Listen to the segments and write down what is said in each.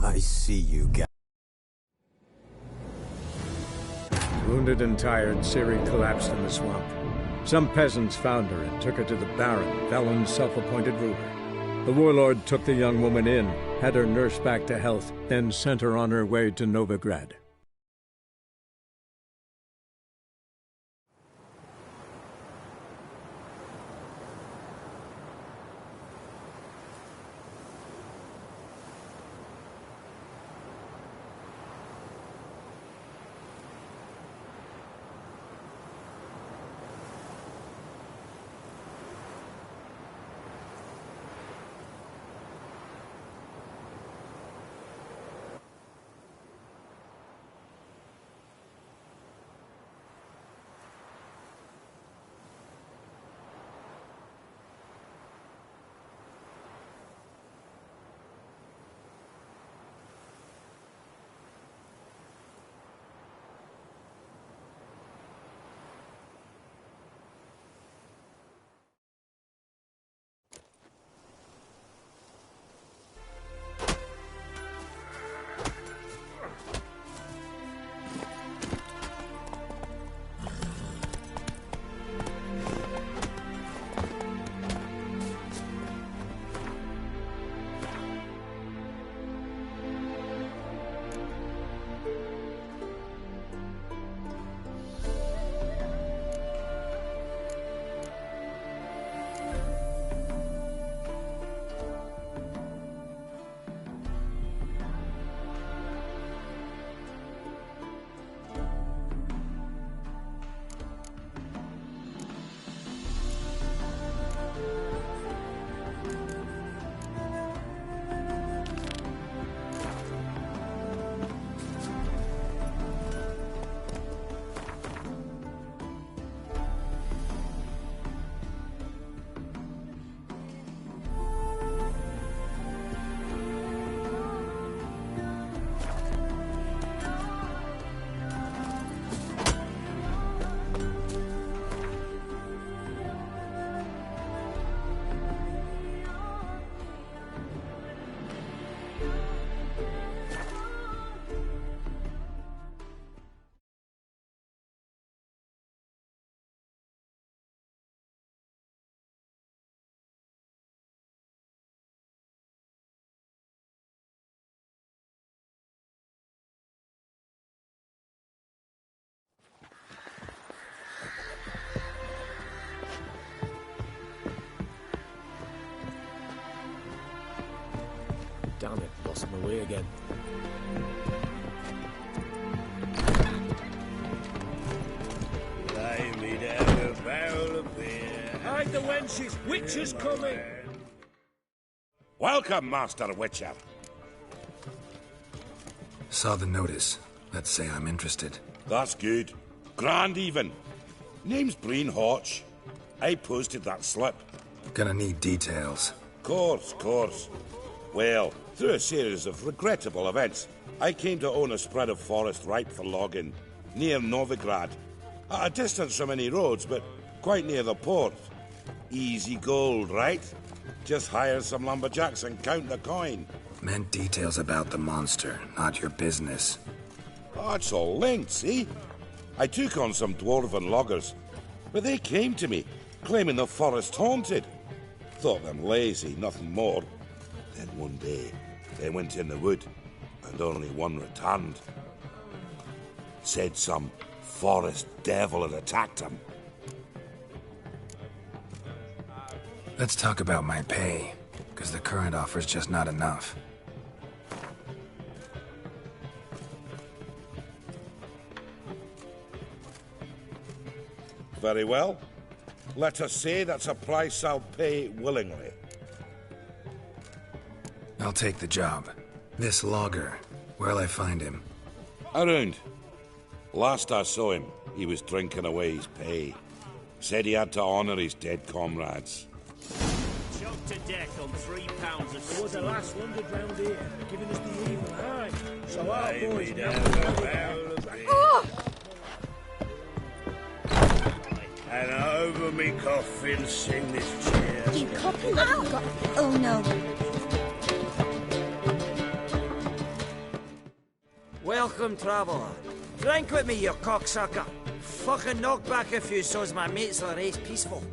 I see you, guys. Wounded and tired, Ciri collapsed in the swamp. Some peasants found her and took her to the Baron, Valen's self-appointed ruler. The warlord took the young woman in, had her nursed back to health, then sent her on her way to Novigrad. Damn it, lost my way again. Lay me down a barrel of beer. Hide the wenches! Witcher's coming! Welcome, Master Witcher. Saw the notice. Let's say I'm interested. That's good. Grand even. Name's Breen Hotch. I posted that slip. Gonna need details. Course. Well, through a series of regrettable events, I came to own a spread of forest ripe for logging, near Novigrad. At a distance from any roads, but quite near the port. Easy gold, right? Just hire some lumberjacks and count the coin. Meant details about the monster, not your business. Oh, it's all linked, see? I took on some dwarven loggers, but they came to me, claiming the forest haunted. Thought them lazy, nothing more. Then one day, they went in the wood, and only one returned. Said some forest devil had attacked them. Let's talk about my pay, because the current offer's just not enough. Very well. Let us say that's a price I'll pay willingly. I'll take the job. This logger, where'll I find him? Around. Last I saw him, he was drinking away his pay. Said he had to honor his dead comrades. Choked to death on £3 of There was a last wounded round here, giving us the evil eye. So our Lay boys me never down a recovered barrel that. of beer. Oh! And over me coffin sing this cheer. You copy what you got. Oh no. Welcome, traveller. Drink with me, you cocksucker. Fucking knock back a few so's my mates will race peaceful.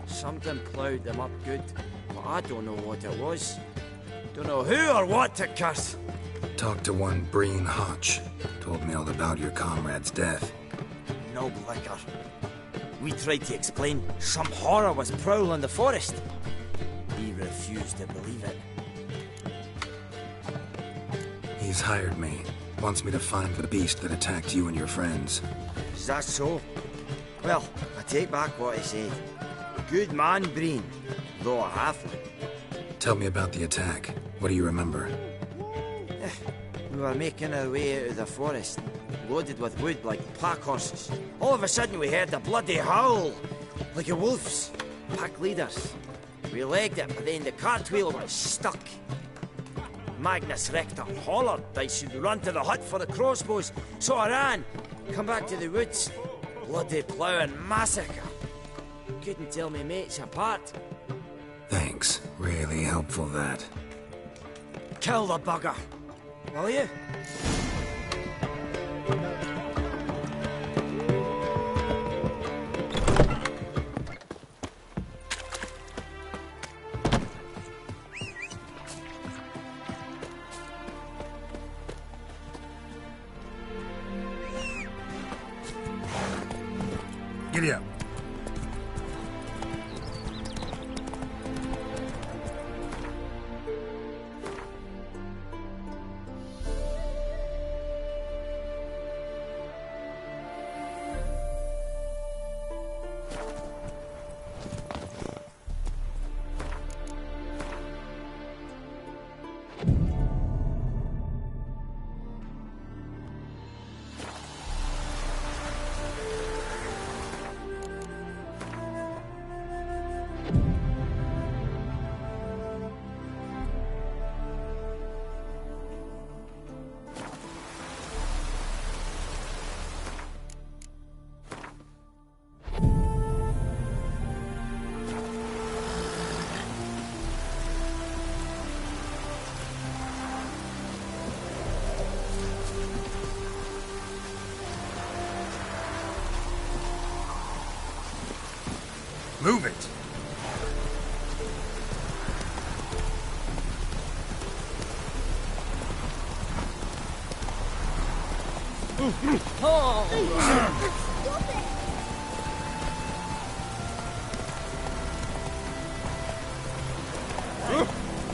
Something ploughed them up good, but I don't know what it was. Don't know who or what to curse. Talked to one Breen Hotch. Told me all about your comrade's death. No blicker. We tried to explain some horror was prowling the forest. He refused to believe it. He's hired me. Wants me to find the beast that attacked you and your friends. Is that so? Well, I take back what I said. Good man, Breen, though a halfling. Tell me about the attack. What do you remember? We were making our way out of the forest, loaded with wood like pack horses. All of a sudden we heard a bloody howl, like a wolf's. Pack leaders. We legged it, but then the cartwheel was stuck. Magnus Rector hollered I should run to the hut for the crossbows, so I ran. Come back to the woods. Bloody ploughing massacre. Couldn't tell me mates apart. Thanks. Really helpful, that. Kill the bugger, will you? Giddy up. Move it!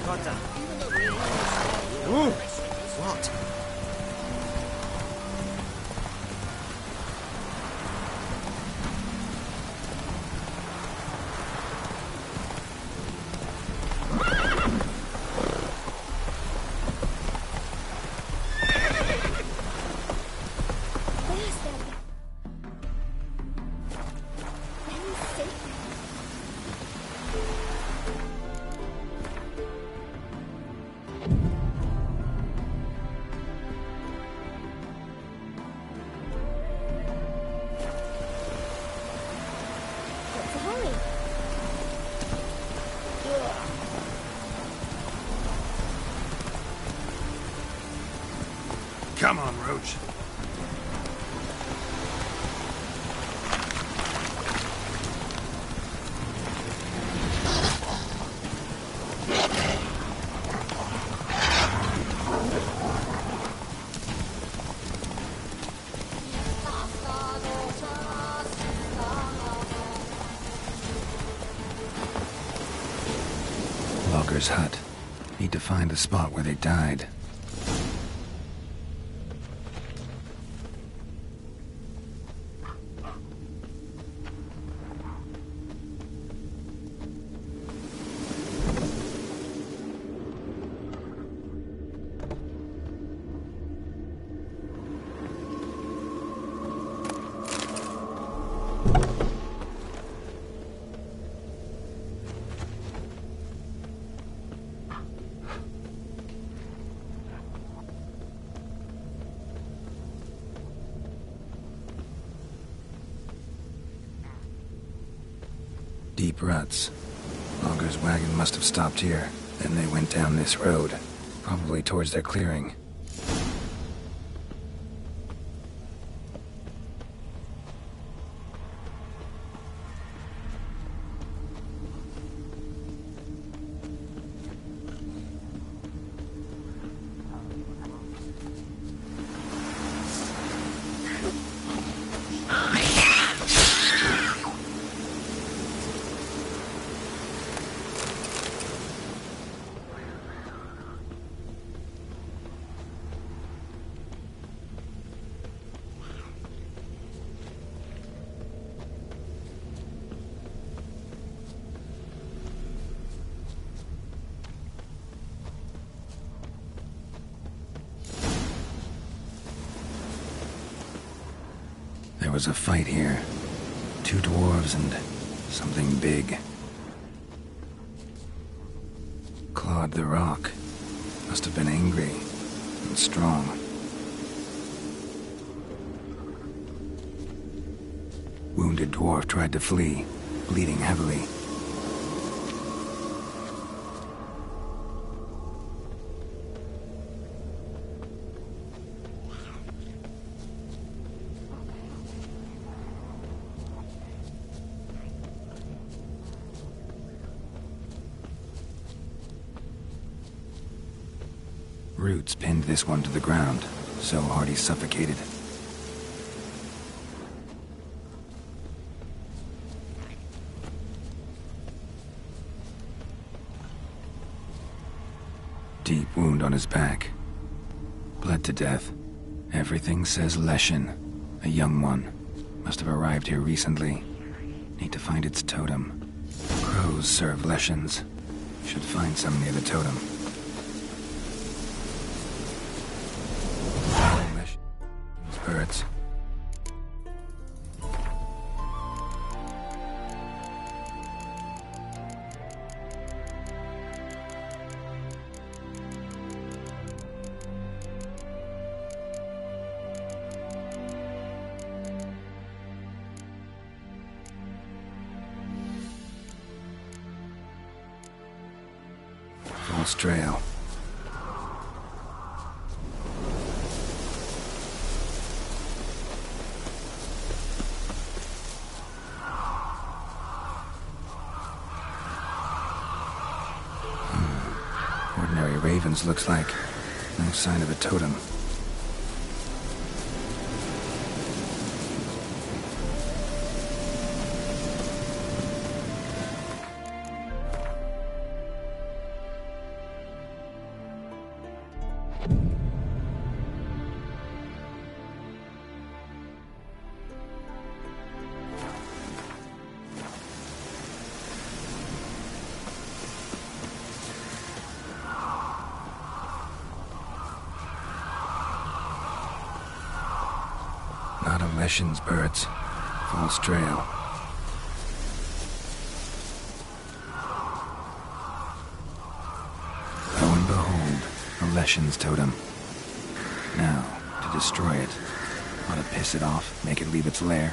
Cotta. What? Come on, Roach. Logger's hut. Need to find the spot where they died. Deep ruts. Logger's wagon must have stopped here. Then they went down this road, probably towards their clearing. There was a fight here. 2 dwarves and something big. Clawed the rock. Must have been angry and strong. Wounded dwarf tried to flee, bleeding heavily. Roots pinned this one to the ground, so hard he suffocated. Deep wound on his back. Bled to death. Everything says Leshen, a young one. Must have arrived here recently. Need to find its totem. Crows serve Leshens. Should find some near the totem. Birds. False trail. Ordinary ravens, looks like. No sign of a totem. Not a Leshen's birds. False trail. Lo and behold, a Leshen's totem. Now, to destroy it. Ought to piss it off, make it leave its lair.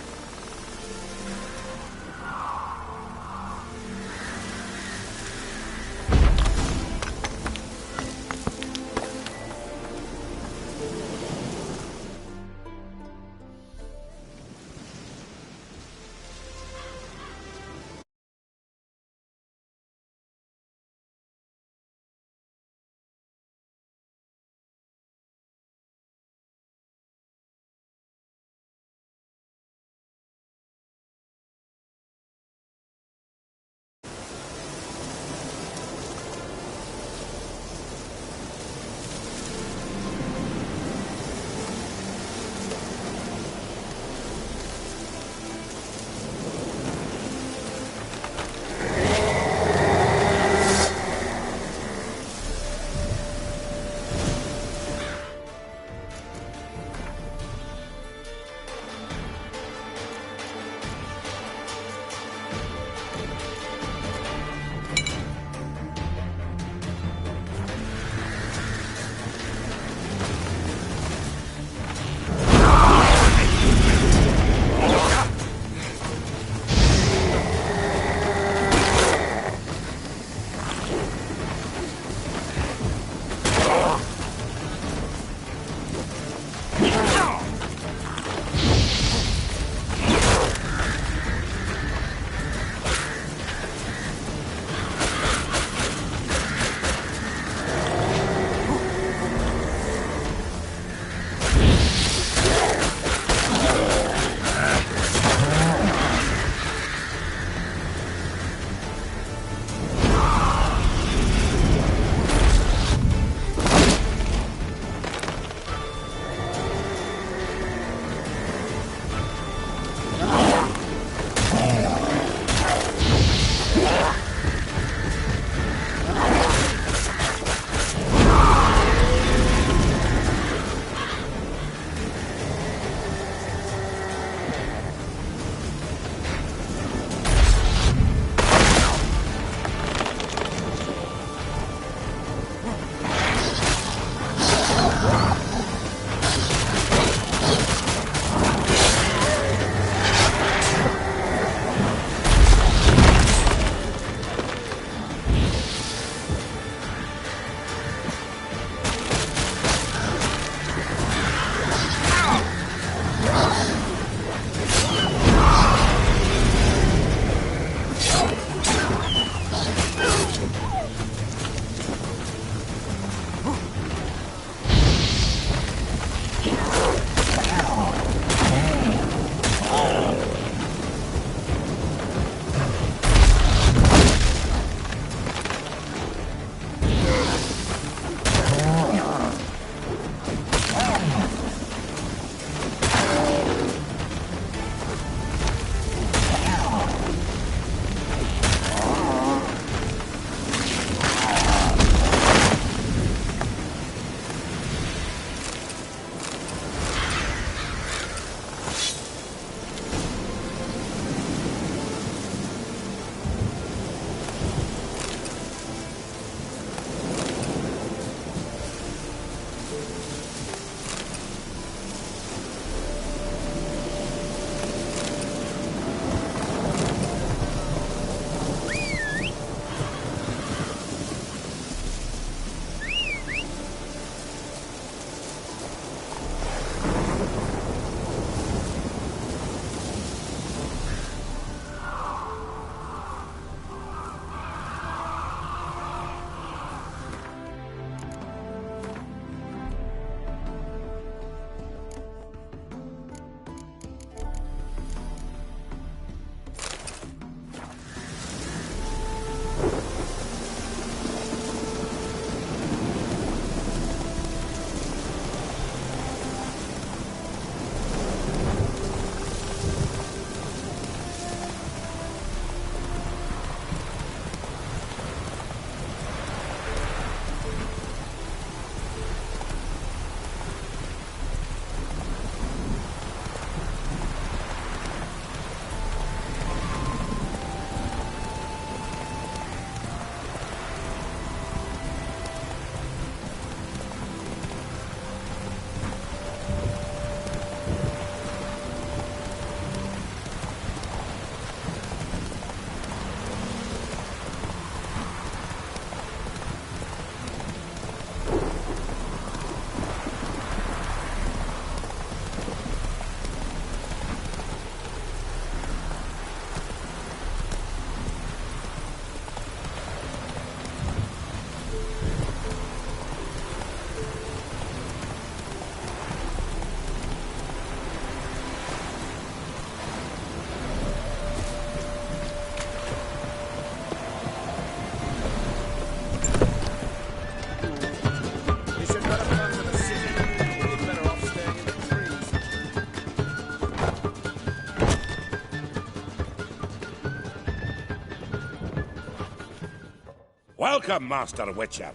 Welcome, Master Witcher.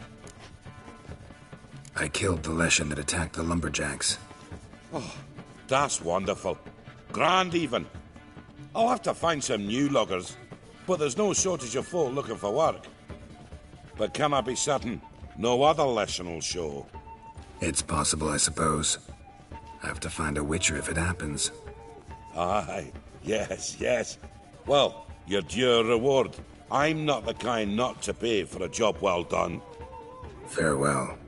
I killed the Leshen that attacked the lumberjacks. That's wonderful. Grand, even. I'll have to find some new loggers, but there's no shortage of folk looking for work. But can I be certain no other Leshen will show? It's possible, I suppose. I have to find a Witcher if it happens. Aye, yes. Well, your due reward. I'm not the kind not to pay for a job well done. Farewell.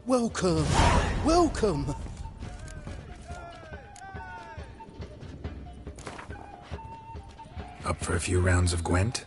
Welcome. Welcome. Up for a few rounds of Gwent?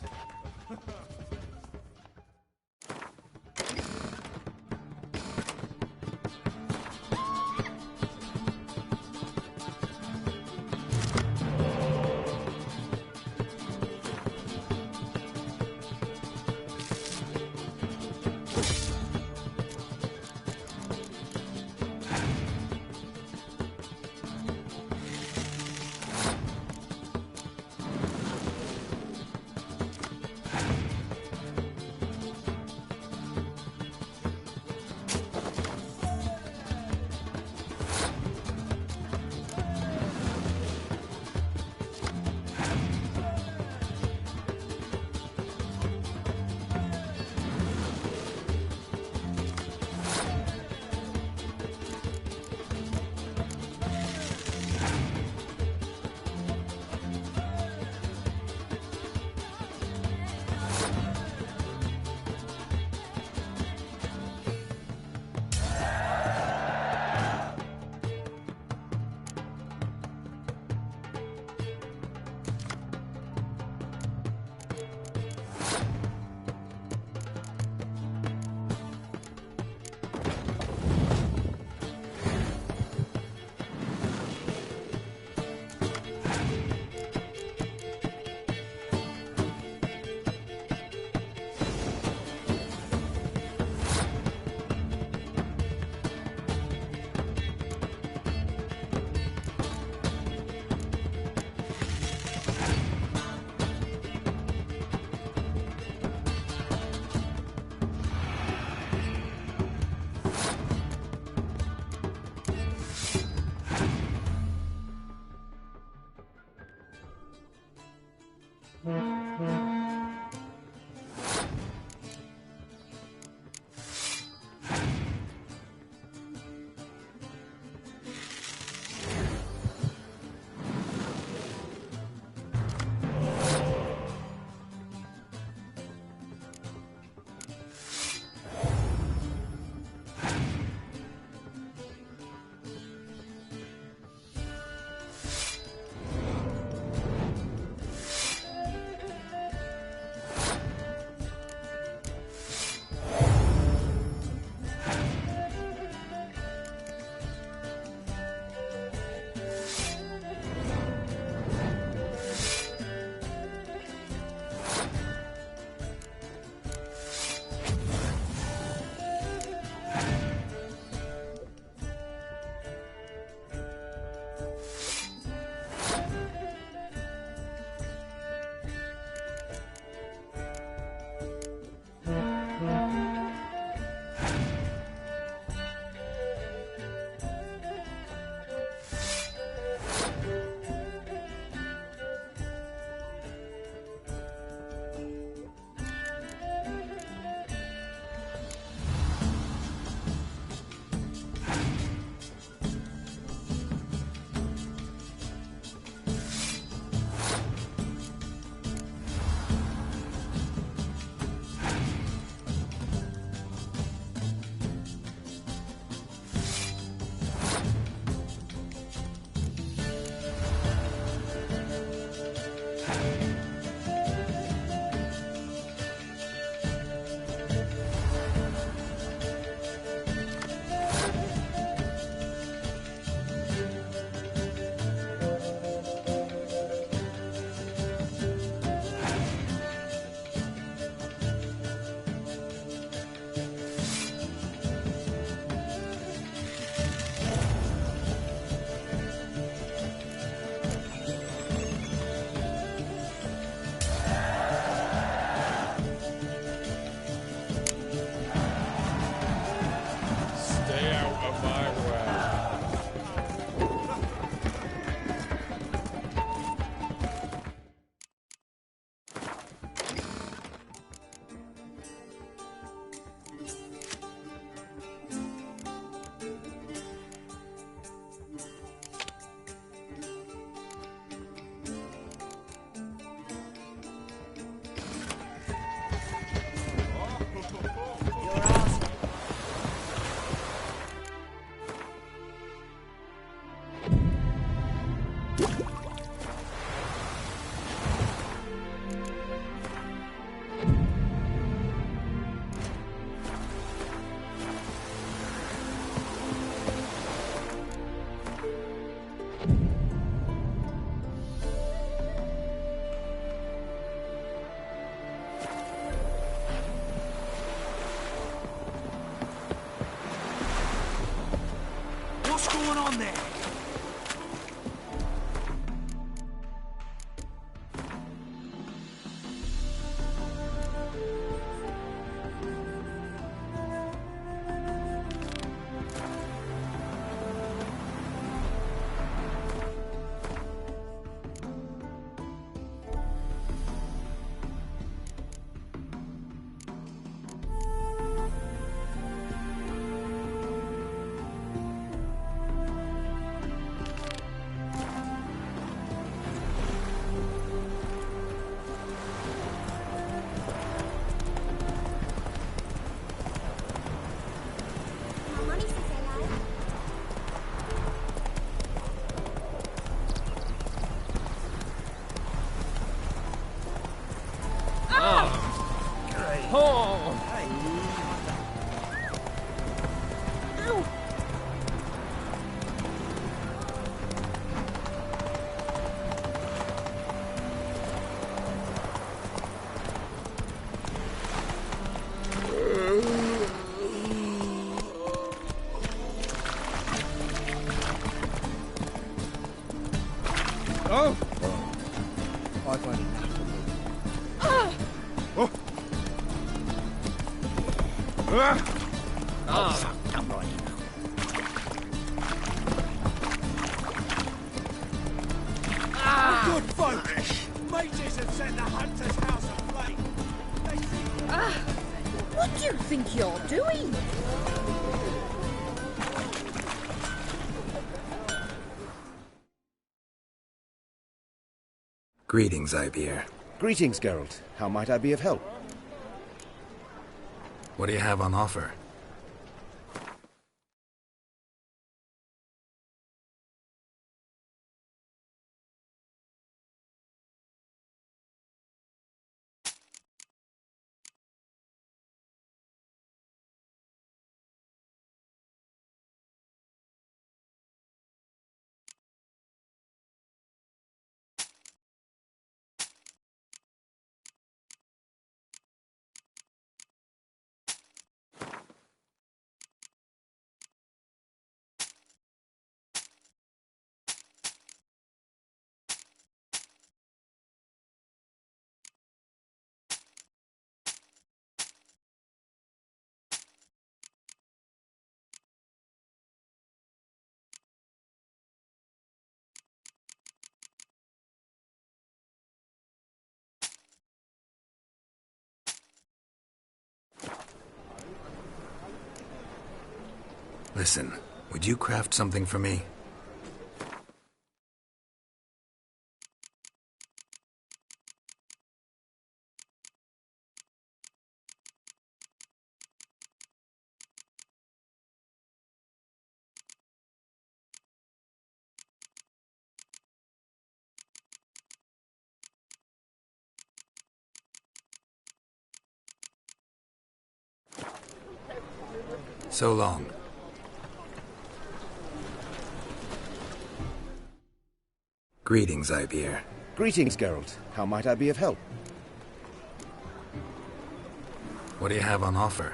Oh! I've had enough of it. Oh! Fuck, come right now. Good folk! Mages have set the hunter's house aflame! What do you think you're doing? Greetings, Ibeer. Greetings, Geralt. How might I be of help? What do you have on offer? Listen, would you craft something for me? So long. Greetings, Ibeer. Greetings, Geralt. How might I be of help? What do you have on offer?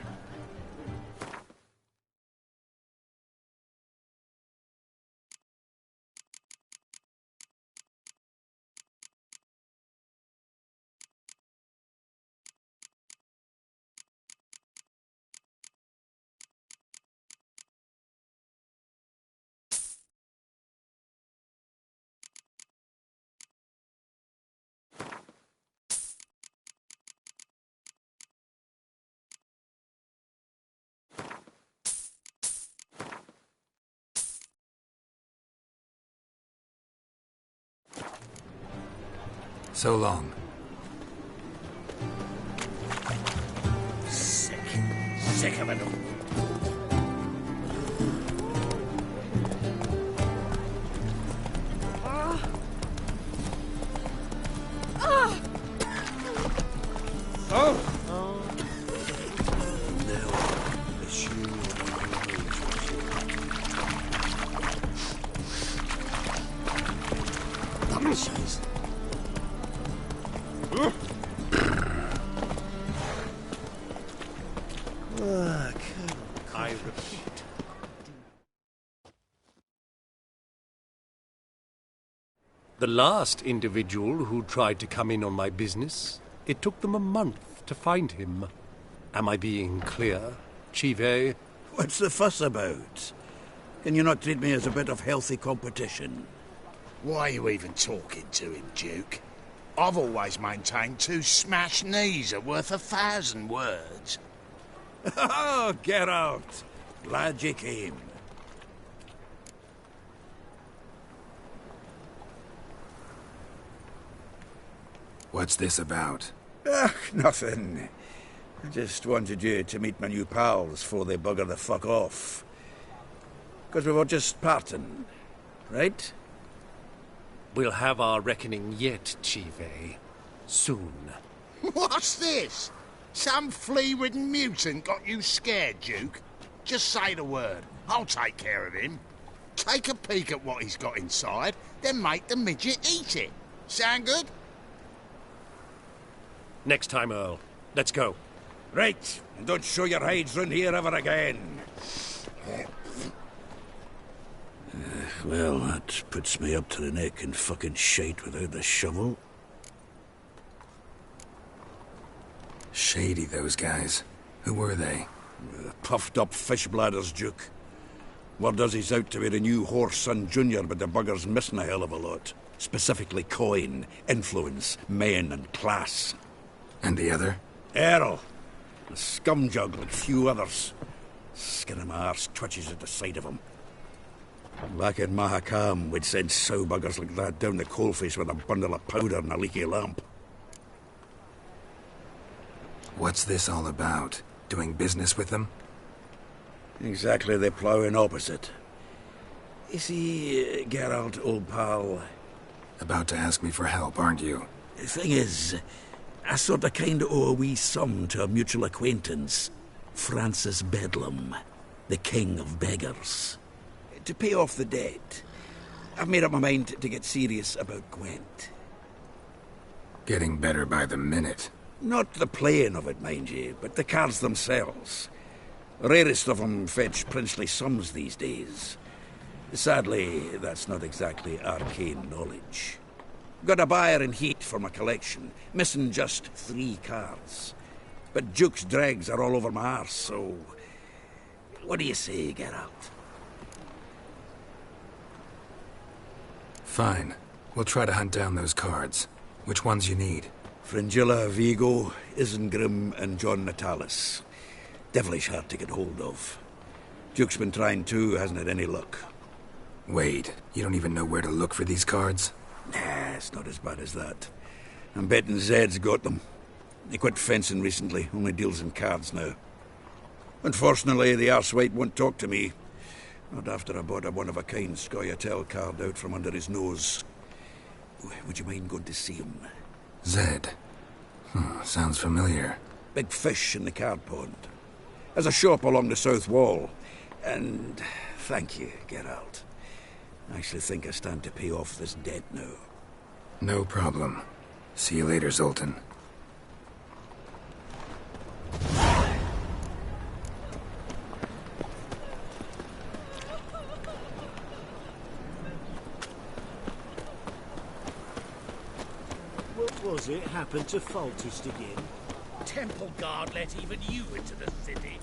So long. Sick of it all. I repeat. The last individual who tried to come in on my business, it took them a month to find him. Am I being clear, Chive? What's the fuss about? Can you not treat me as a bit of healthy competition? Why are you even talking to him, Duke? I've always maintained 2 smashed knees are worth 1,000 words. Oh, get out! Glad you came. What's this about? Nothing. I just wanted you to meet my new pals before they bugger the fuck off. Because we were just parting, right? We'll have our reckoning yet, Chive. Soon. What's this? Some flea-ridden mutant got you scared, Duke? Just say the word. I'll take care of him. Take a peek at what he's got inside, then make the midget eat it. Sound good? Next time, Earl. Let's go. Right, and don't show your hides round here ever again. Well, that puts me up to the neck in fucking shite without the shovel. Shady, those guys. Who were they? Puffed up fish bladders, Duke. Word does he's out to be the new Whoreson Jr., but the bugger's missing a hell of a lot. Specifically coin, influence, men, and class. And the other? Errol. A scumjug like few others. Skin of my arse twitches at the sight of him. Back in Mahakam, we'd send sow buggers like that down the coalface with a bundle of powder and a leaky lamp. What's this all about? Doing business with them? Exactly the ploughing opposite. You see, Geralt, old pal... About to ask me for help, aren't you? The thing is, I sort of kinda owe a wee sum to a mutual acquaintance. Francis Bedlam, the king of beggars. To pay off the debt, I've made up my mind to get serious about Gwent. Getting better by the minute. Not the playing of it, mind you, but the cards themselves. Rarest of them fetch princely sums these days. Sadly, that's not exactly arcane knowledge. Got a buyer in heat for my collection, missing just 3 cards. But Duke's dregs are all over my arse, so... What do you say, Geralt? Fine. We'll try to hunt down those cards. Which ones you need? Fringilla, Vigo, Isengrim, and John Natalis. Devilish hard to get hold of. Duke's been trying too, hasn't had any luck. Wait, you don't even know where to look for these cards? Nah, it's not as bad as that. I'm betting Zed's got them. He quit fencing recently, only deals in cards now. Unfortunately, the arsewite won't talk to me. Not after I bought a one-of-a-kind Scoia'tael card out from under his nose. Would you mind going to see him? Zed. Sounds familiar. Big fish in the card pond. Has a shop along the south wall. And thank you, Geralt. I actually think I stand to pay off this debt now. No problem. See you later, Zoltan. What was it happened to Foltest again? Temple Guard let even you into the city.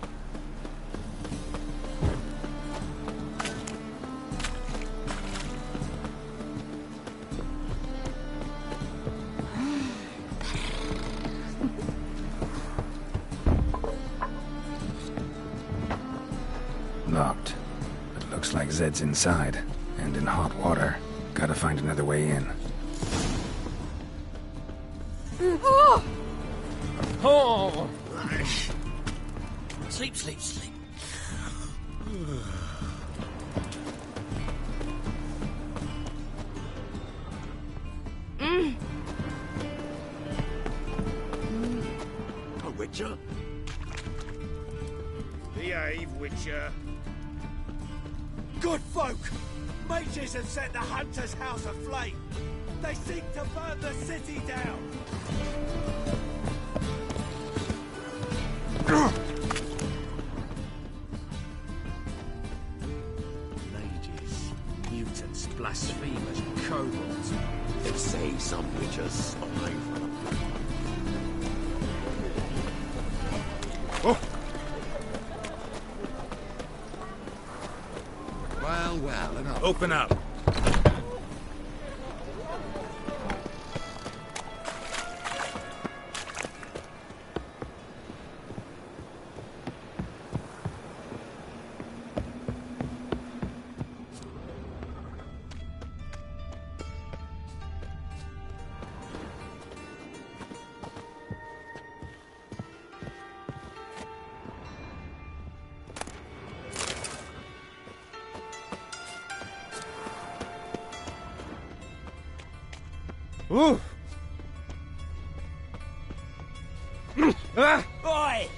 Locked. But looks like Zed's inside. And in hot water. Gotta find another way in. Oh! Sleep, sleep, sleep. A Witcher? Behave, Witcher. Good folk! Mages have set the Hunter's house aflame! They seek to burn the city down! Mages, mutants, blasphemers, kobolds. They say some Witchers spy for them. Well, enough. Open up. Ooh! Oi!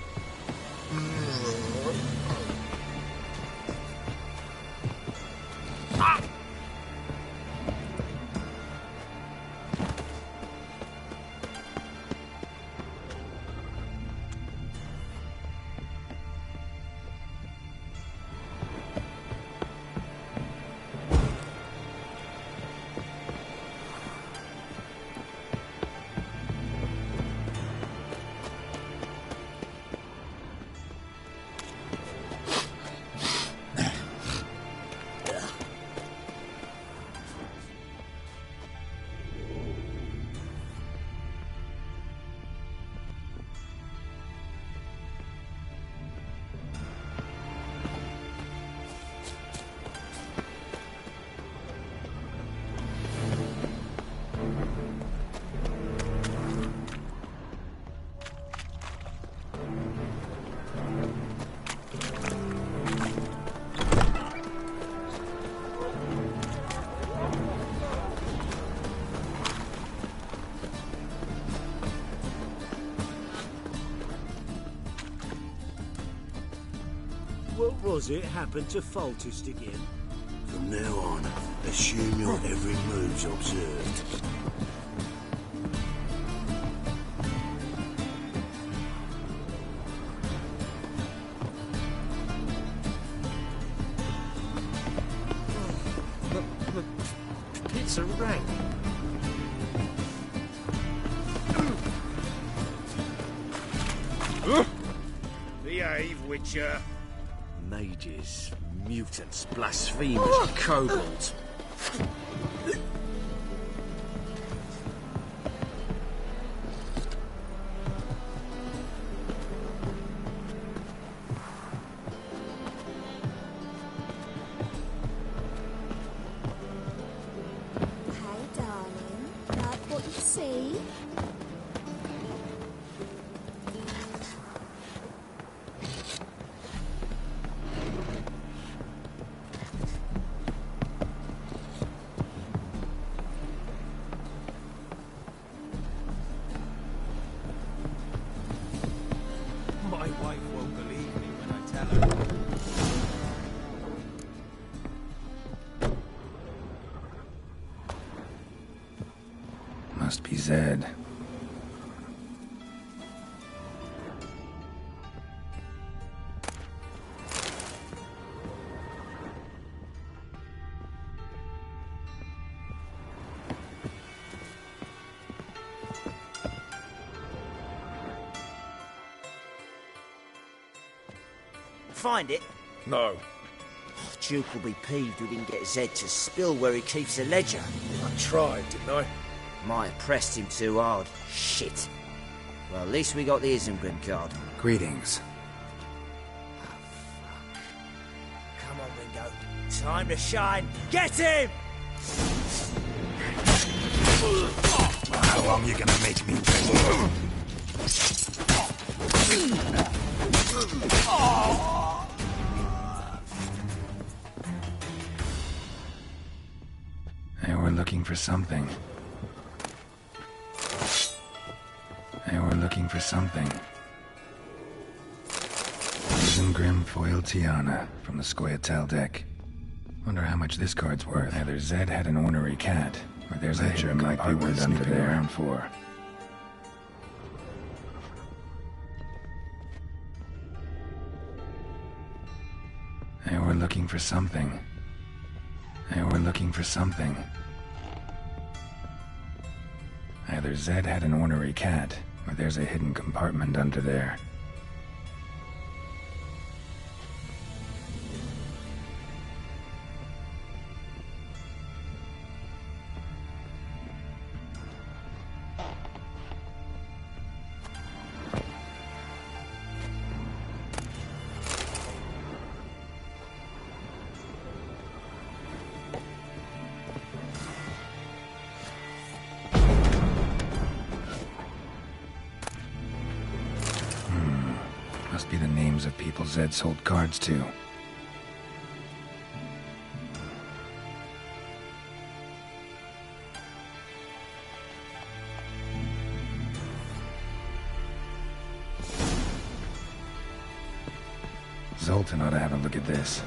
What was it happened to Foltest again? From now on, assume your every move's observed. It's a rank. Behave, Witcher. Mages, mutants, blasphemers, kobolds. Hey, darling. Like what you see? My wife won't believe me when I tell her. Must be Zed. Find it? No. Oh, Duke will be peeved we didn't get Zed to spill where he keeps the ledger. I tried, didn't I? Might have pressed him too hard. Shit. Well, at least we got the Isengrim card. Greetings. Come on, Ringo. Time to shine. Get him! How long you gonna make me wait? They were looking for something. They were looking for something. Isengrim foiled Tiana from the Scoia'tael deck. Wonder how much this card's worth. Either Zed had an ornery cat, or there's a hidden might be worth sniffing around for. They were looking for something. They were looking for something. Either Zed had an ornery cat, or there's a hidden compartment under there. Must be the names of people Zed sold cards to. Zoltan ought to have a look at this.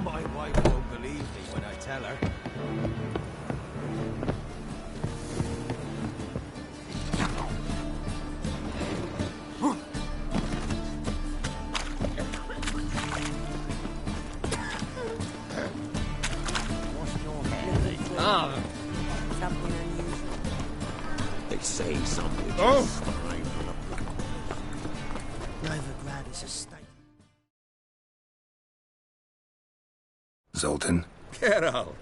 My wife won't believe me when I tell her. Something unusual. They say something. Novigrad is a state. Zoltan? Get out.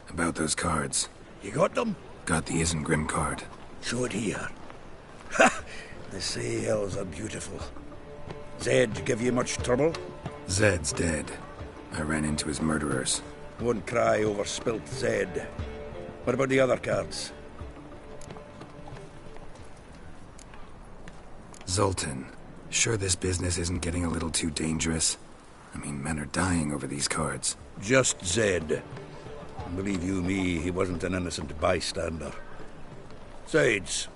About those cards. You got them? Got the Isengrim card. Show it here. Ha! They say elves are beautiful. Zed give you much trouble? Zed's dead. I ran into his murderers. Won't cry over spilt Zed. What about the other cards? Zoltan, sure this business isn't getting a little too dangerous? I mean, men are dying over these cards. Just Zed. Believe you me, he wasn't an innocent bystander. Besides,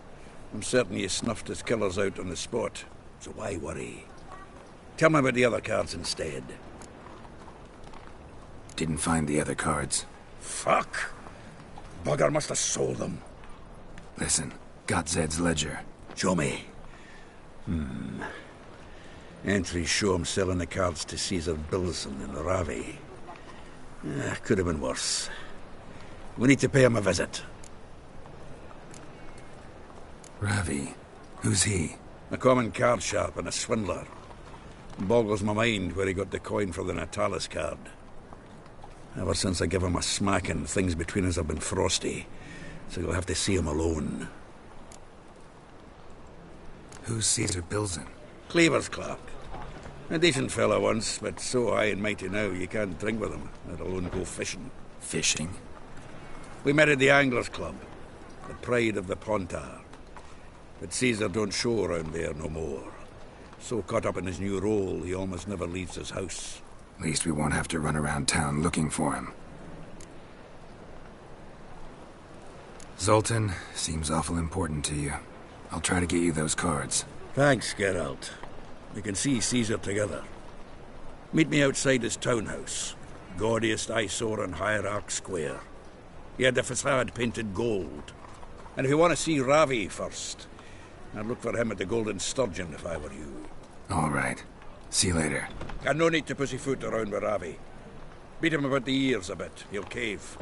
I'm certain he snuffed his killers out on the spot, so why worry? Tell me about the other cards instead. Didn't find the other cards. Fuck! Bugger must have sold them. Listen, got Zed's ledger. Show me. Entries show him selling the cards to Caesar Bilson in Ravi. Could have been worse. We need to pay him a visit. Ravi? Who's he? A common card sharp and a swindler. Boggles my mind where he got the coin for the Natalis card. Ever since I gave him a smacking, things between us have been frosty, so you'll have to see him alone. Who's Caesar Bilson? Cleaver's clerk. A decent fellow once, but so high and mighty now you can't drink with him, let alone go fishing. Fishing? We met at the Anglers Club, the pride of the Pontar. But Caesar don't show around there no more. So caught up in his new role, he almost never leaves his house. At least we won't have to run around town looking for him. Zoltan, seems awful important to you. I'll try to get you those cards. Thanks, Geralt. We can see Caesar together. Meet me outside his townhouse. Gaudiest eyesore on Hierarch Square. He had the facade painted gold. And if you want to see Ravi first, I'd look for him at the Golden Sturgeon if I were you. All right. See you later. And no need to pussyfoot around with Ravi. Beat him about the ears a bit. He'll cave.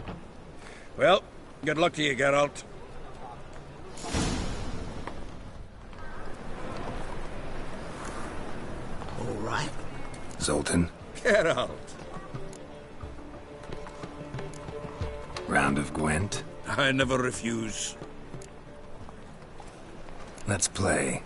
Well, good luck to you, Geralt. All right. Zoltan? Geralt. Round of Gwent? I never refuse. Let's play.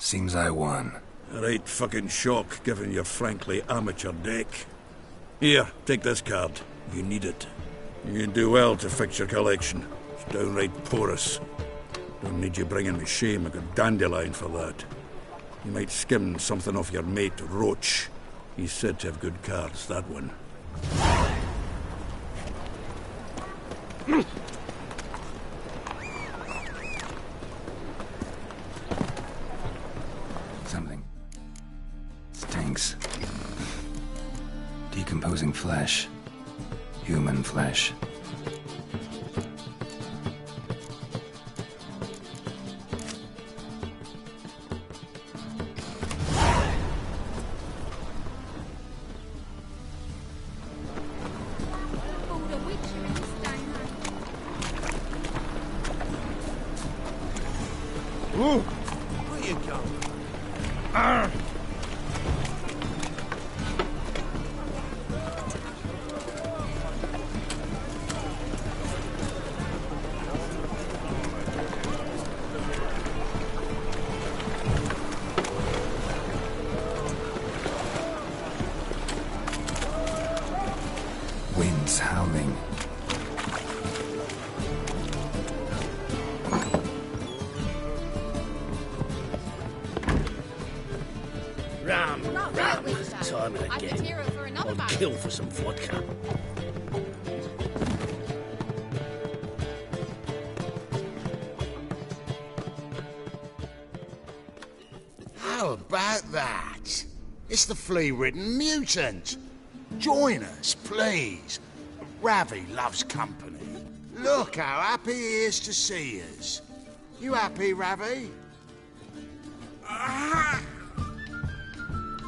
Seems I won. A right fucking shock, given your frankly amateur deck. Here, take this card. You need it. You do well to fix your collection. It's downright porous. Don't need you bringing me shame. I got dandelion for that. You might skim something off your mate, Roach. He's said to have good cards, that one. Something stinks. Decomposing flesh. Human flesh. Ooh! Where you going? Winds howling. Ram, time and again. I'd kill for some vodka. How about that? It's the flea-ridden mutant. Join us, please. Ravi loves company. Look how happy he is to see us. You happy, Ravi?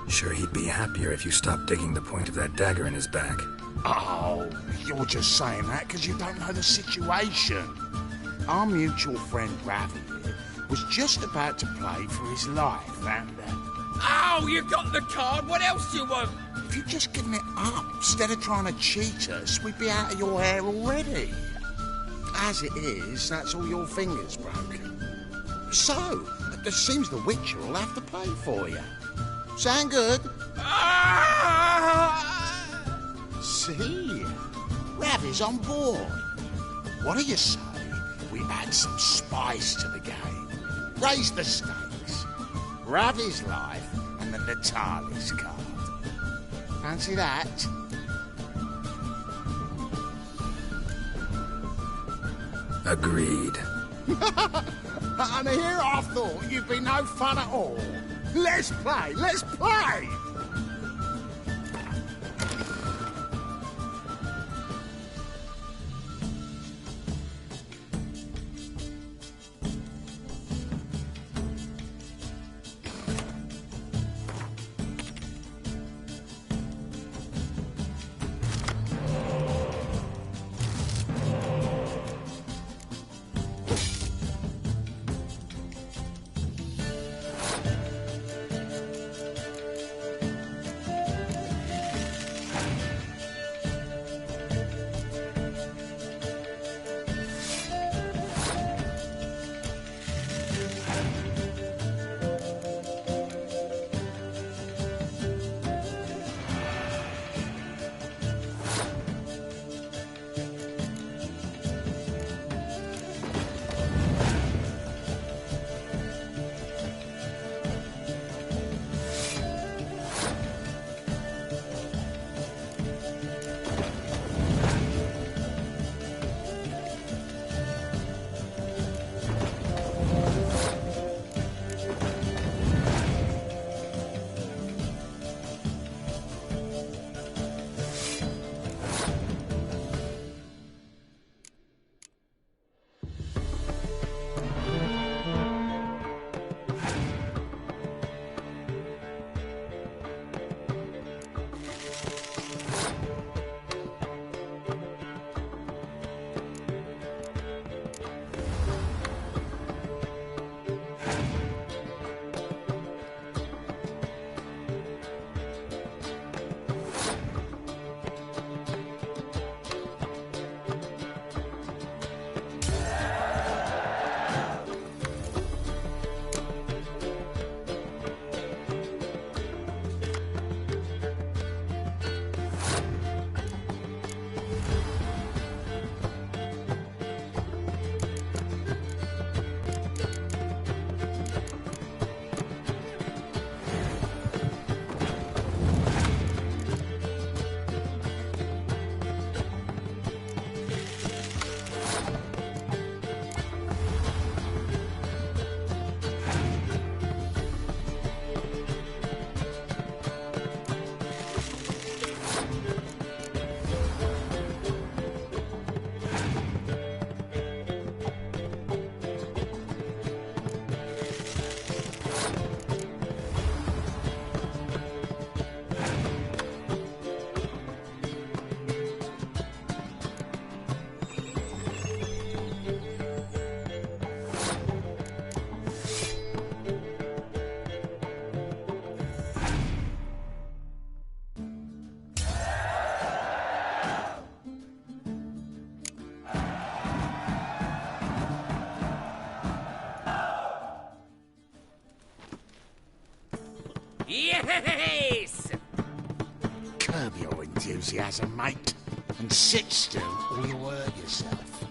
Sure, he'd be happier if you stopped digging the point of that dagger in his back. Oh, you're just saying that because you don't know the situation. Our mutual friend Ravi here was just about to play for his life, and... Oh, you got the card. What else do you want? If you'd just given it up instead of trying to cheat us, we'd be out of your hair already. As it is, that's all your fingers broken. So, it seems the Witcher will have to pay for you. Sound good? See? Ravi's on board. What do you say we add some spice to the game? Raise the stakes. Ravi's life and the Natalis card. Fancy that? Agreed. And here I thought you'd be no fun at all. Let's play! Let's play! Yes! Curb your enthusiasm, mate. And sit still or you'll hurt yourself.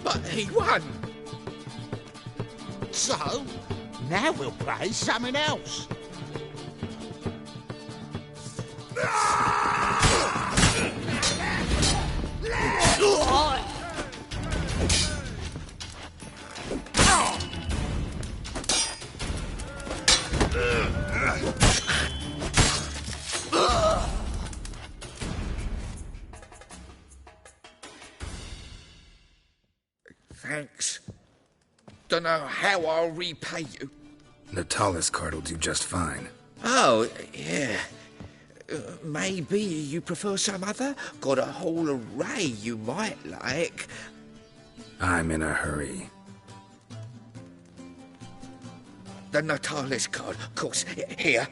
But he won! So, now we'll play something else. Thanks. Don't know how I'll repay you. Natalis card will do just fine. Oh, yeah. Maybe you prefer some other? Got a whole array you might like. I'm in a hurry. The Natalis card, of course. Here.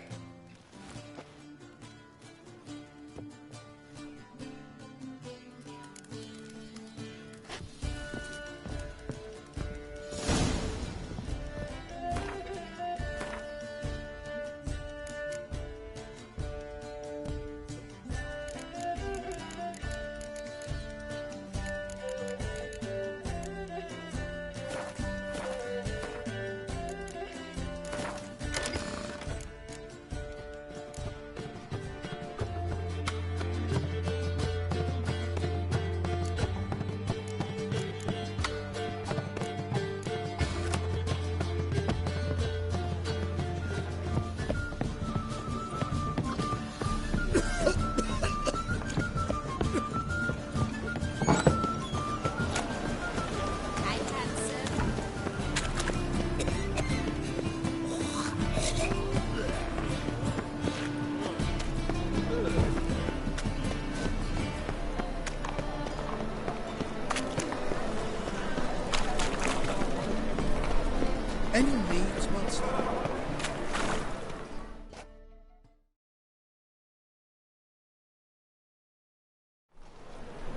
Any needs, master?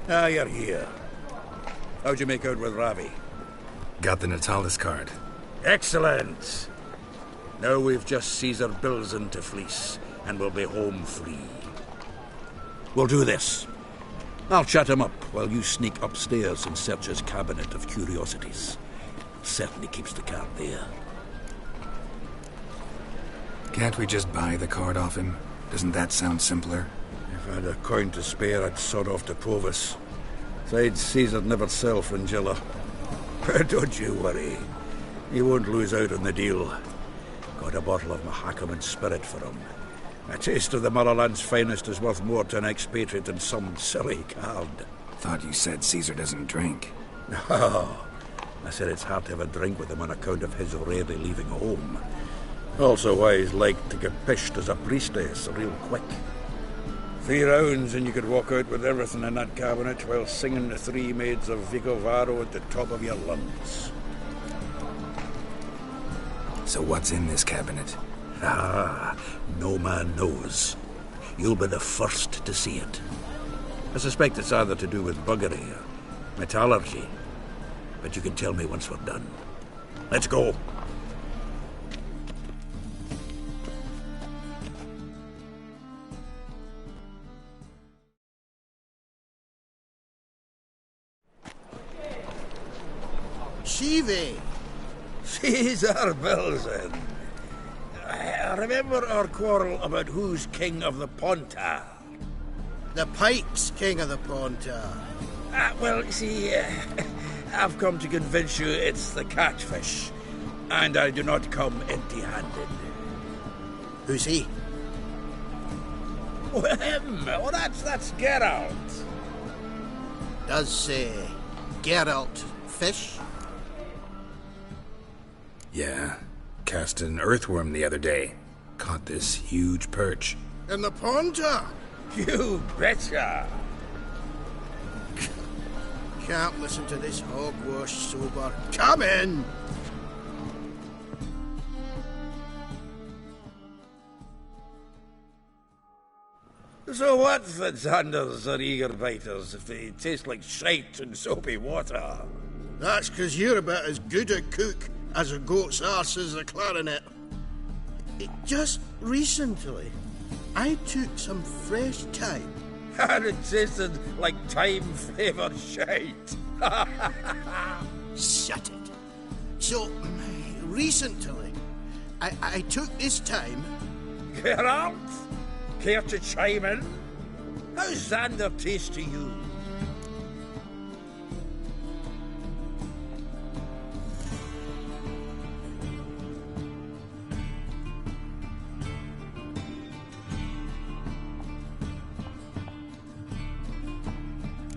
Ah, you're here. How'd you make out with Ravi? Got the Natalis card. Excellent! Now we've just Caesar Bilzen to fleece, and we'll be home free. We'll do this. I'll chat him up while you sneak upstairs and search his cabinet of curiosities. Certainly keeps the card there. Can't we just buy the card off him? Doesn't that sound simpler? If I had a coin to spare, I'd sod off to Provis. Besides, Caesar'd never sell Fringilla. But don't you worry. He won't lose out on the deal. Got a bottle of Mahakaman spirit for him. A taste of the Motherland's finest is worth more to an expatriate than some silly card. Thought you said Caesar doesn't drink. No. I said it's hard to have a drink with him on account of his rarely leaving home. Also why he's like to get pished as a priestess real quick. 3 rounds and you could walk out with everything in that cabinet while singing the 3 maids of Vicovaro at the top of your lungs. So what's in this cabinet? Ah, no man knows. You'll be the first to see it. I suspect it's either to do with buggery or metallurgy. But you can tell me once we're done. Let's go. Shivi! Caesar Bilzen. Remember our quarrel about who's king of the Pontar? The Pike's king of the Pontar. Well, see, I've come to convince you it's the catfish. And I do not come empty-handed. Who's he? Well, him. Oh, that's Geralt. Does say Geralt fish? Yeah. Cast an earthworm the other day. Caught this huge perch. In the Pontar? You betcha. Can't listen to this hogwash sober. Come in! So what, Fitzhanders or eager biters, if they taste like shite and soapy water? That's 'cause you're about as good a cook as a goat's arse is a clarinet. Just recently, I took some fresh time. And it tasted like time-flavoured shite. Shut it. So, recently, I took this time... Geralt? Care to chime in? How's Xander taste to you?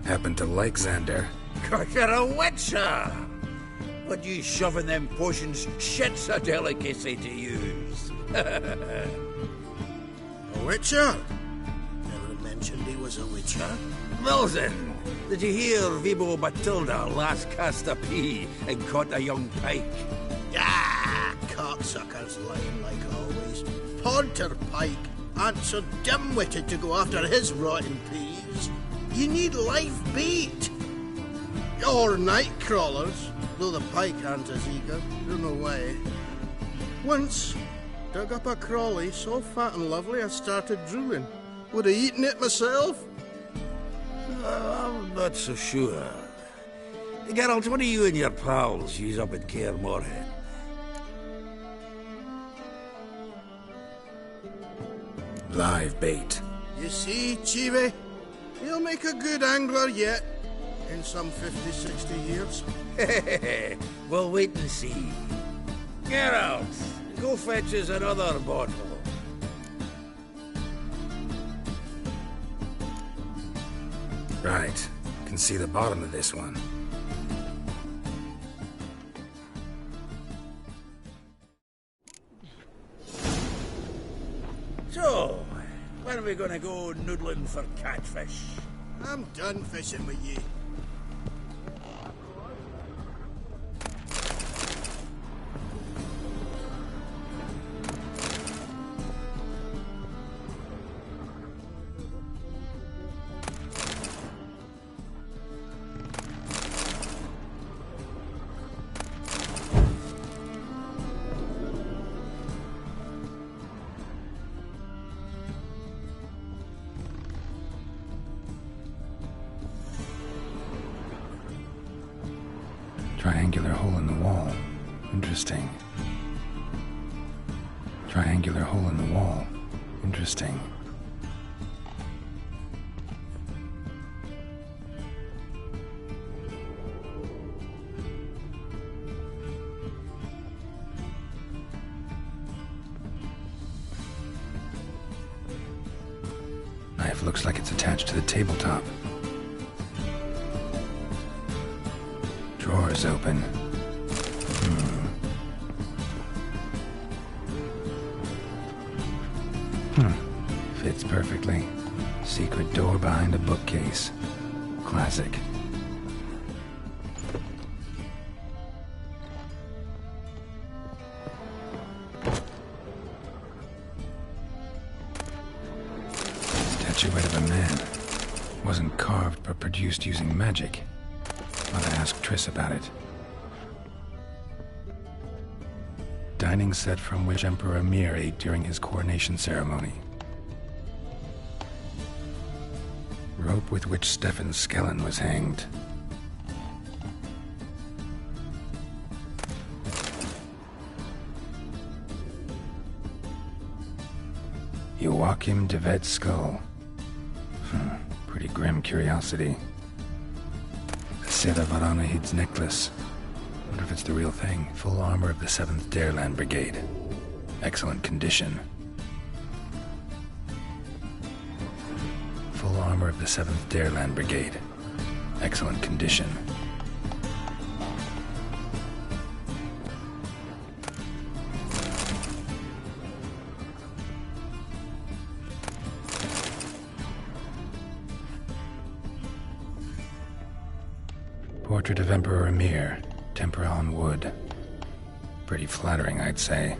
Happen to like Xander. You're a witcher! What you shoving them potions? Shit's a delicacy to use. A witcher? Never mentioned he was a witcher. Well then, did you hear Vibo Batilda last cast a pea and caught a young pike? Ah, cocksuckers lying like always. Ponter Pike aren't so dim-witted to go after his rotten peas. You need live bait. Or night crawlers, though the pike aren't as eager. Don't know why. Once, dug up a crawly so fat and lovely I started drooling. Would have eaten it myself. I'm not so sure. Geralt, what do you and your pals use up at Kaer Morhen? Live bait. You see, Chibi? He'll make a good angler yet. In some 50, 60 years. We'll wait and see. Geralt, go fetch us another bottle. Right. Can see the bottom of this one. So, when are we gonna go noodling for catfish? I'm done fishing with you. Triangular hole in the wall. Interesting. Triangular hole in the wall. Interesting. Knife looks like it's attached to the tabletop. Drawer's open. Fits perfectly. Secret door behind a bookcase. Classic. Statuette of a man. Wasn't carved but produced using magic. I'll ask Triss about it. Dining set from which Emperor Mir ate during his coronation ceremony. Rope with which Stefan Skellen was hanged. Joachim de Ved's skull. Pretty grim curiosity. Seda Varanahid's necklace. Wonder if it's the real thing. Full armor of the 7th Dareland Brigade. Excellent condition. Full armor of the 7th Dareland Brigade. Excellent condition. Portrait of Emperor Mir, tempera on wood. Pretty flattering, I'd say.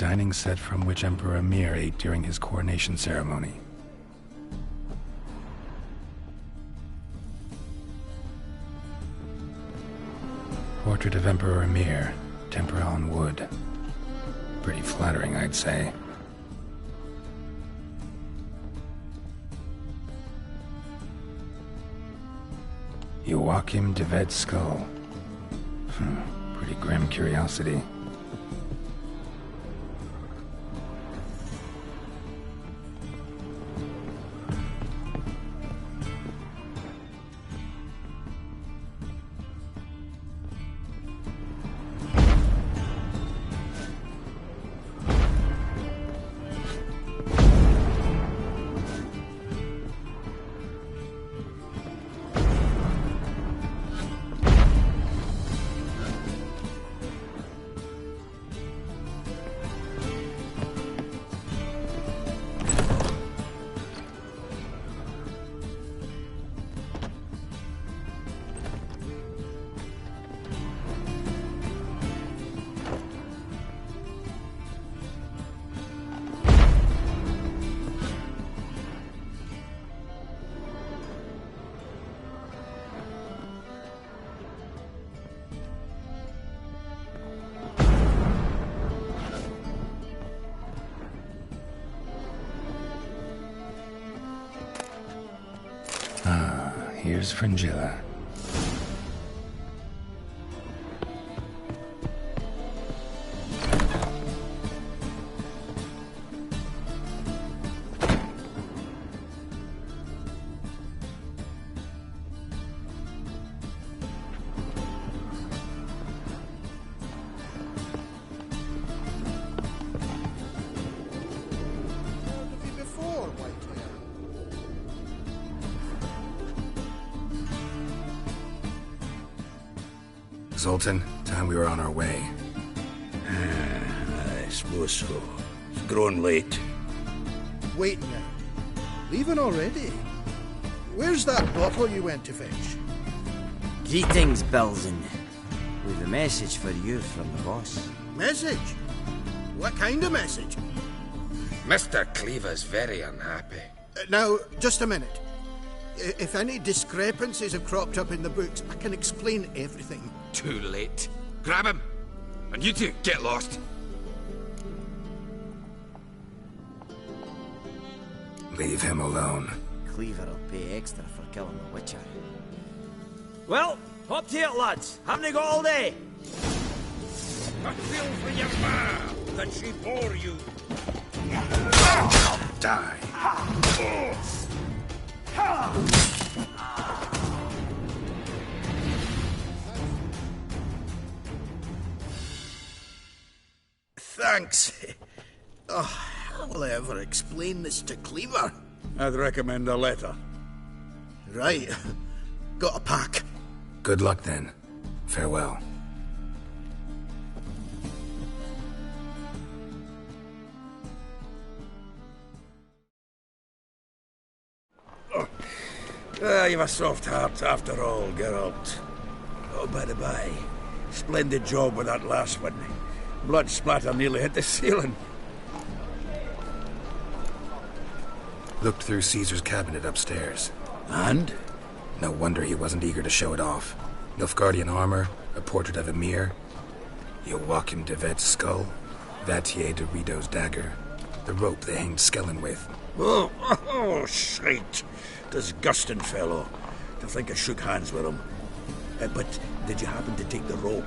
dining set from which Emperor Emir ate during his coronation ceremony. Portrait of Emperor Emir, tempera on wood. Pretty flattering, I'd say. Joachim de Vet's skull. Pretty grim curiosity. Here's Fringilla. Zoltan, time we were on our way. I suppose so. It's grown late. Wait now. Leaving already? Where's that bottle you went to fetch? Greetings, Belzen. We've a message for you from the boss. Message? What kind of message? Mr. Cleaver's very unhappy. Now, just a minute. If any discrepancies have cropped up in the books, I can explain everything. Too late. Grab him! And you two, get lost! Leave him alone. Cleaver will pay extra for killing the Witcher. Well, hop to it, lads. Haven't you got all day? I feel for your ma that she bore you. Die. Thanks. Oh, how will I ever explain this to Cleaver? I'd recommend a letter. Right. Got a pack. Good luck then. Farewell. You've a soft heart after all, Geralt. Oh, by the by, splendid job with that last one. Blood splatter nearly hit the ceiling. Looked through Caesar's cabinet upstairs. And? No wonder he wasn't eager to show it off. Nilfgaardian armor, a portrait of Emir, Joachim de Vet's skull, Vattier de Rideau's dagger, the rope they hanged Skellen with. Oh, shite. Disgusting fellow. To think I shook hands with him. But did you happen to take the rope?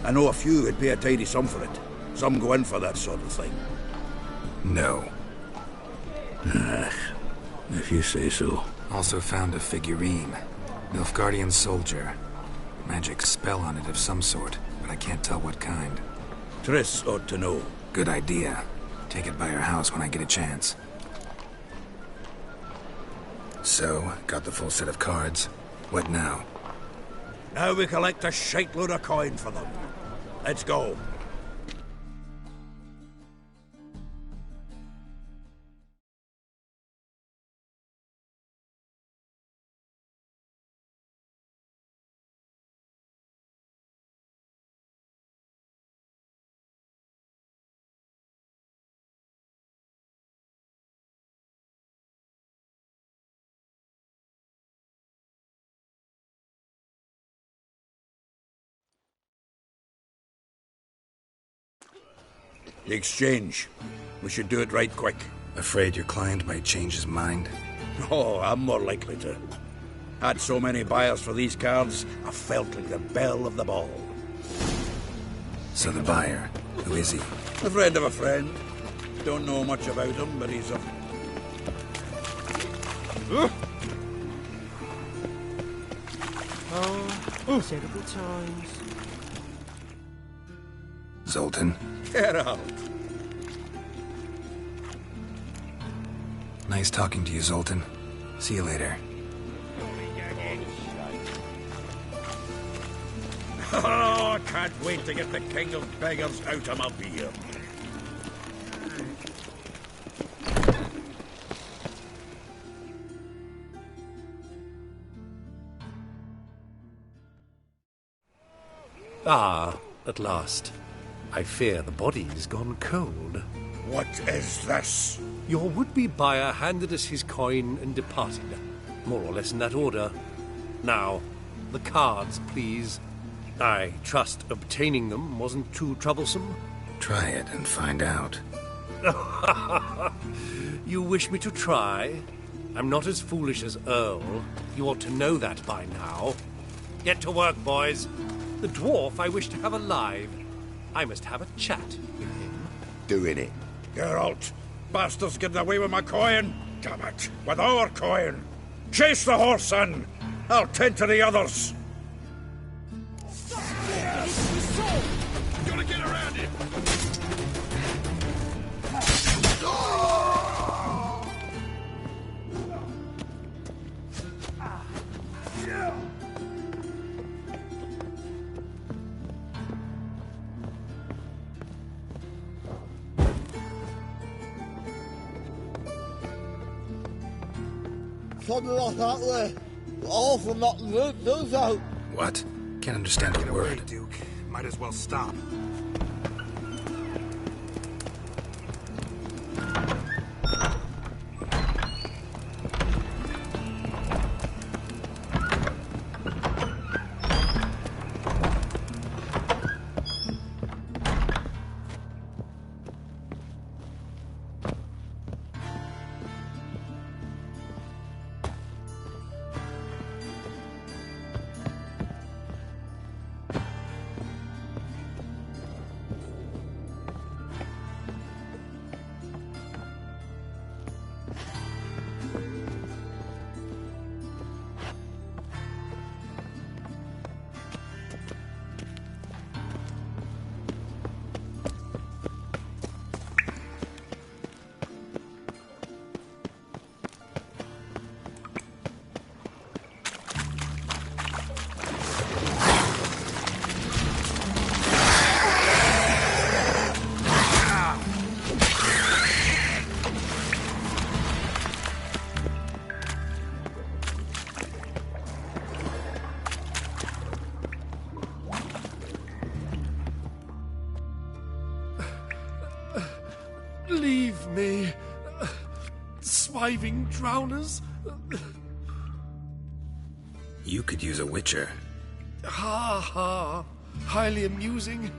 I know a few would pay a tidy sum for it. Some go in for that sort of thing. No. If you say so. Also found a figurine. Nilfgaardian soldier. Magic spell on it of some sort, but I can't tell what kind. Triss ought to know. Good idea. Take it by her house when I get a chance. So, got the full set of cards. What now? Now we collect a shite-load of coin for them. Let's go. The exchange. We should do it right quick. Afraid your client might change his mind? Oh, I'm more likely to. Had so many buyers for these cards, I felt like the belle of the ball. So the buyer, who is he? A friend of a friend. Don't know much about him, but he's a... Oh, terrible times. Zoltan? Get out. Nice talking to you, Zoltan. See you later. Oh, I can't wait to get the king of beggars out of my beer. Ah, at last. I fear the body's gone cold. What is this? Your would-be buyer handed us his coin and departed. More or less in that order. Now, the cards, please. I trust obtaining them wasn't too troublesome. Try it and find out. You wish me to try? I'm not as foolish as Earl. You ought to know that by now. Get to work, boys. The dwarf I wish to have alive. I must have a chat with him. Doing it. Geralt, bastards getting away with my coin. Damn it, with our coin. Chase the horse, son. I'll tend to the others. Gotta get around it! Something like that way. All from that root goes out. What? Can't understand a word. Duke. Might as well stop. Leave me. Swiving drowners. You could use a witcher. Ha ha. Highly amusing.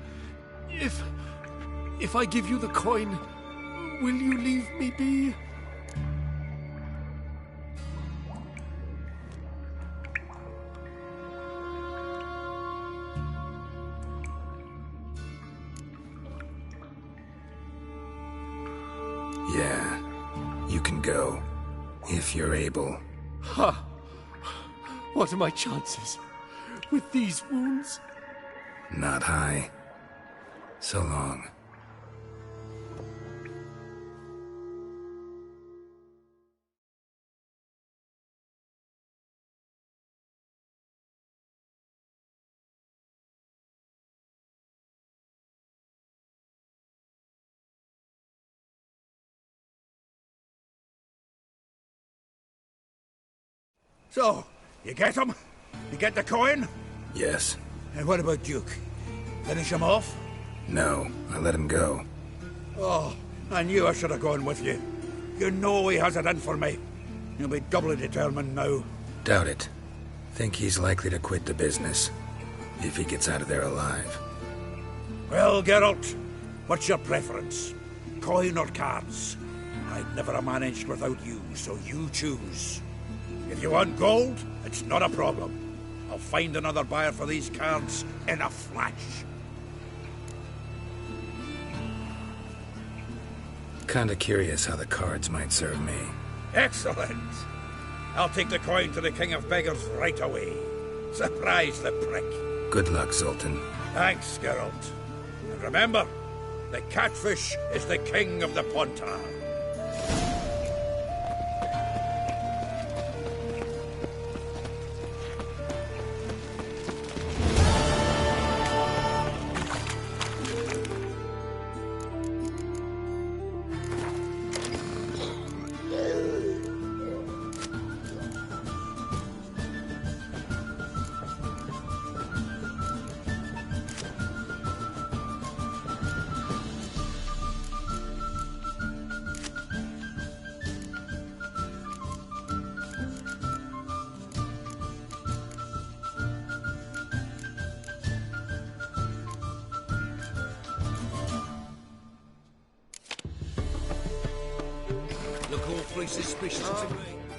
If I give you the coin, will you leave me be? Yeah, you can go, if you're able. Ha! What are my chances with these wounds? Not high. So long. So, you get him? You get the coin? Yes. And what about Duke? Finish him off? No, I let him go. Oh, I knew I should have gone with you. You know he has it in for me. He'll be doubly determined now. Doubt it. Think he's likely to quit the business, if he gets out of there alive. Well, Geralt, What's your preference? Coin or cards? I'd never have managed without you, so you choose. If you want gold, it's not a problem. I'll find another buyer for these cards in a flash. Kinda curious how the cards might serve me. Excellent! I'll take the coin to the King of Beggars right away. Surprise the prick. Good luck, Sultan. Thanks, Geralt. And remember, the catfish is the king of the Pontar. Look awfully suspicious to me.